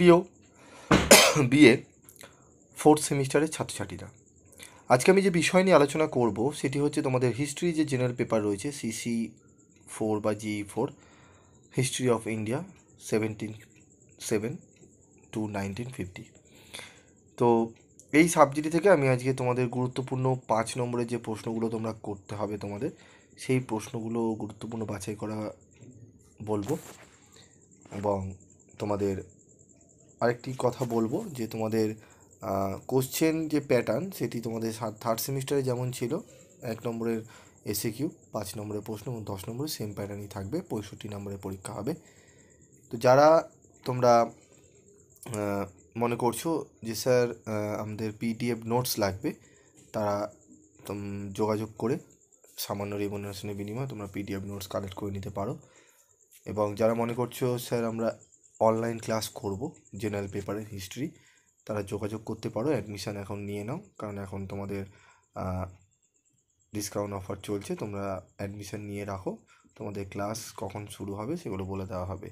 সুপ্রিয় BA fourth সেমিস্টারের ছাত্রছাত্রীরা, আজকে আমি যে বিষয় নিয়ে আলোচনা করব সেটি হচ্ছে তোমাদের হিস্ট্রি যে জেনারেল পেপার রয়েছে CC4 বা GE4, history of India 1707 to 1950। তো এই সাবজেক্ট থেকে আমি আজকে তোমাদের গুরুত্বপূর্ণ 5 নম্বরের যে প্রশ্নগুলো তোমরা করতে হবে তোমাদের, সেই প্রশ্নগুলো গুরুত্বপূর্ণ বাছাই করা বলবো। এবং তোমাদের আরেকটি কথা বলবো যে তোমাদের কোশ্চেন যে প্যাটার্ন সেটি তোমাদের থার্ড সেমিস্টারে যেমন ছিল 1 নম্বরের SAQ, 5 নম্বরের প্রশ্ন এবং 10 নম্বরের সেম প্যাটার্নই থাকবে, 65 নম্বরের পরীক্ষা হবে। তো যারা তোমরা মনে করছো যে স্যার আমাদের PDF নোটস লাগবে, তারা যোগাযোগ করে সামান্য রেমুনারেশনের বিনিময়ে তোমরা PDF নোটস কালেক্ট করে নিতে পারো। এবং যারা মনে করছো স্যার আমরা অনলাইন ক্লাস করব জেনারেল পেপারের হিস্ট্রি, তারা যোগাযোগ করতে পারো। অ্যাডমিশান এখন নিয়ে নাও, কারণ এখন তোমাদের ডিসকাউন্ট অফার চলছে। তোমরা অ্যাডমিশান নিয়ে রাখো, তোমাদের ক্লাস কখন শুরু হবে সেগুলো বলে দেওয়া হবে।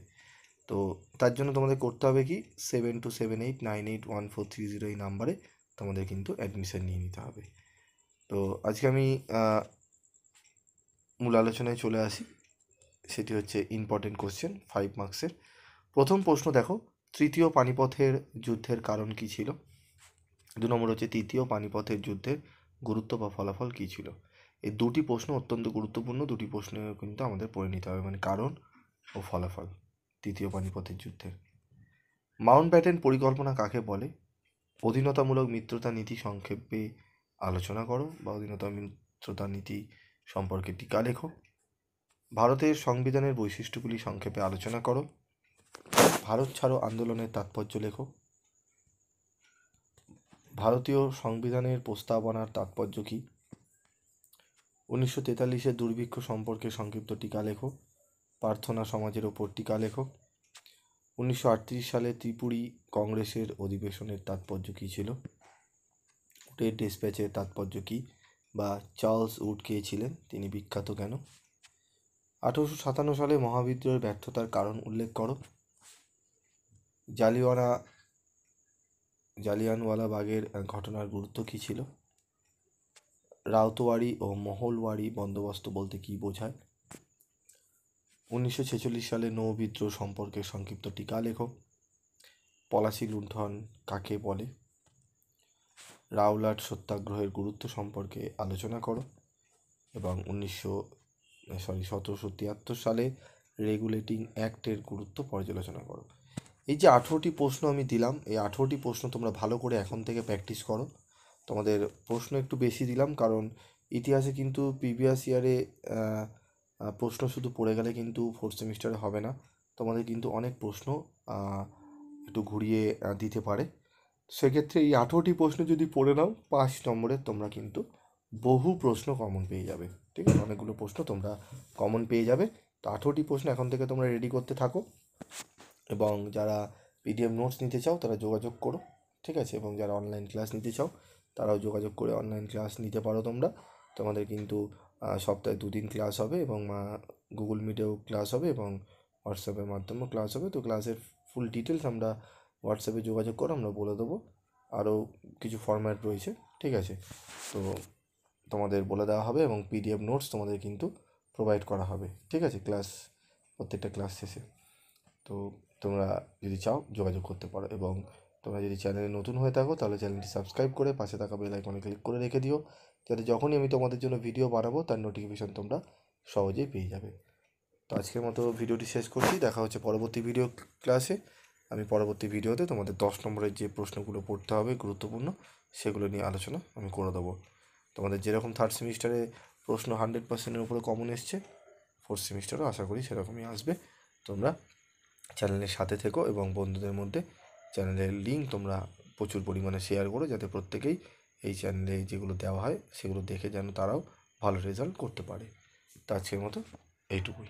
তো তার জন্য তোমাদের করতে হবে কি 7278981430 এই নাম্বারে তোমাদের কিন্তু অ্যাডমিশান নিয়ে নিতে হবে। তো আজকে আমি মূল আলোচনায় চলে আসি, সেটি হচ্ছে ইম্পর্টেন্ট কোশ্চেন 5 মার্কসের। প্রথম প্রশ্ন দেখো, তৃতীয় পানিপথের যুদ্ধের কারণ কী ছিল? 2 নম্বর হচ্ছে তৃতীয় পানিপথের যুদ্ধের গুরুত্ব বা ফলাফল কী ছিল? এই দুটি প্রশ্ন অত্যন্ত গুরুত্বপূর্ণ, দুটি প্রশ্ন কিন্তু আমাদের পড়ে নিতে হবে, মানে কারণ ও ফলাফল তৃতীয় পানিপথের যুদ্ধের। মাউন্টব্যাটেন পরিকল্পনা কাকে বলে? অধীনতামূলক মিত্রতা নীতি সংক্ষেপে আলোচনা করো বা অধীনতা মিত্রতা নীতি সম্পর্কে টিকা লেখো। ভারতের সংবিধানের বৈশিষ্ট্যগুলি সংক্ষেপে আলোচনা করো। ভারত ছাড়ো আন্দোলনের তাৎপর্য লেখো। ভারতীয় সংবিধানের প্রস্তাবনার তাৎপর্য কী? 1943-এর দুর্ভিক্ষ সম্পর্কে সংক্ষিপ্ত টিকা লেখো। প্রার্থনা সমাজের ওপর টিকা লেখো। 1938 সালে ত্রিপুরী কংগ্রেসের অধিবেশনের তাৎপর্য কী ছিল? উডের ডিসপ্যাচের তাৎপর্য কী বা চার্লস উড কে ছিলেন, তিনি বিখ্যাত কেন? 1857 সালে মহাবিদ্রোহের ব্যর্থতার কারণ উল্লেখ করো। জালিয়ানওয়ালাবাগের ঘটনার গুরুত্ব কী ছিল? রাউতওয়ারি ও মহলওয়ারি বন্দোবস্ত বলতে কী বোঝায়? 1946 সালে নৌ বিদ্রোহ সম্পর্কে সংক্ষিপ্ত টিকা লেখো। পলাশী লুণ্ঠন কাকে বলে? রাওলাট সত্যাগ্রহের গুরুত্ব সম্পর্কে আলোচনা করো। এবং 1773 সালে রেগুলেটিং অ্যাক্টের গুরুত্ব পর্যালোচনা করো। এই যে 18টি প্রশ্ন আমি দিলাম, এই 18টি প্রশ্ন তোমরা ভালো করে এখন থেকে প্র্যাকটিস করো। তোমাদের প্রশ্ন একটু বেশি দিলাম, কারণ ইতিহাসে কিন্তু প্রিভিয়াস ইয়ারে প্রশ্ন শুধু পড়ে গেলে কিন্তু ফোর্থ সেমিস্টারে হবে না, তোমাদের কিন্তু অনেক প্রশ্ন একটু ঘুরিয়ে দিতে পারে। সেক্ষেত্রে এই 18টি প্রশ্ন যদি পড়ে নাও 5 নম্বরের তোমরা কিন্তু বহু প্রশ্ন কমন পেয়ে যাবে। ঠিক আছে, অনেকগুলো প্রশ্ন তোমরা কমন পেয়ে যাবে। তো 18টি প্রশ্ন এখন থেকে তোমরা রেডি করতে থাকো, এবং যারা PDF নোটস নিতে চাও তারা যোগাযোগ করো। ঠিক আছে, এবং যারা অনলাইন ক্লাস নিতে চাও তারাও যোগাযোগ করে অনলাইন ক্লাস নিতে পারো তোমরা। তোমাদের কিন্তু সপ্তাহে 2 দিন ক্লাস হবে, এবং গুগল মিটেও ক্লাস হবে, এবং হোয়াটসঅ্যাপের মাধ্যমেও ক্লাস হবে। তো ক্লাসের ফুল ডিটেলস আমরা হোয়াটসঅ্যাপে যোগাযোগ করো, আমরা বলে দেবো। আরও কিছু ফরম্যাট রয়েছে, ঠিক আছে, তো তোমাদের বলে দেওয়া হবে, এবং PDF নোটস তোমাদের কিন্তু প্রোভাইড করা হবে। ঠিক আছে, প্রত্যেকটা ক্লাস শেষে। তো তোমরা যদি চাও যোগাযোগ করতে পারো, এবং তোমরা যদি চ্যানেলে নতুন হয়ে থাকো তাহলে চ্যানেলটি সাবস্ক্রাইব করে পাশে থাকা বেল আইকনে ক্লিক করে রেখে দিও, যাতে যখনই আমি তোমাদের জন্য ভিডিও বানাবো তার নোটিফিকেশন তোমরা সহজেই পেয়ে যাবে। তো আজকের মতো ভিডিওটি শেষ করছি, দেখা হচ্ছে পরবর্তী ভিডিও ক্লাসে। আমি পরবর্তী ভিডিওতে তোমাদের 10 নম্বরের যে প্রশ্নগুলো পড়তে হবে গুরুত্বপূর্ণ, সেগুলো নিয়ে আলোচনা আমি করে দেবো। তোমাদের যেরকম থার্ড সেমিস্টারে প্রশ্ন 100%-এর উপরে কমন এসছে, ফোর্থ সেমিস্টারও আশা করি সেরকমই আসবে। তোমরা চ্যানেলের সাথে থেকো, এবং বন্ধুদের মধ্যে চ্যানেলের লিঙ্ক তোমরা প্রচুর পরিমাণে শেয়ার করো, যাতে প্রত্যেকেই এই চ্যানেলে যেগুলো দেওয়া হয় সেগুলো দেখে যেন তারাও ভালো রেজাল্ট করতে পারে। তো আজকের মতো এইটুকুই।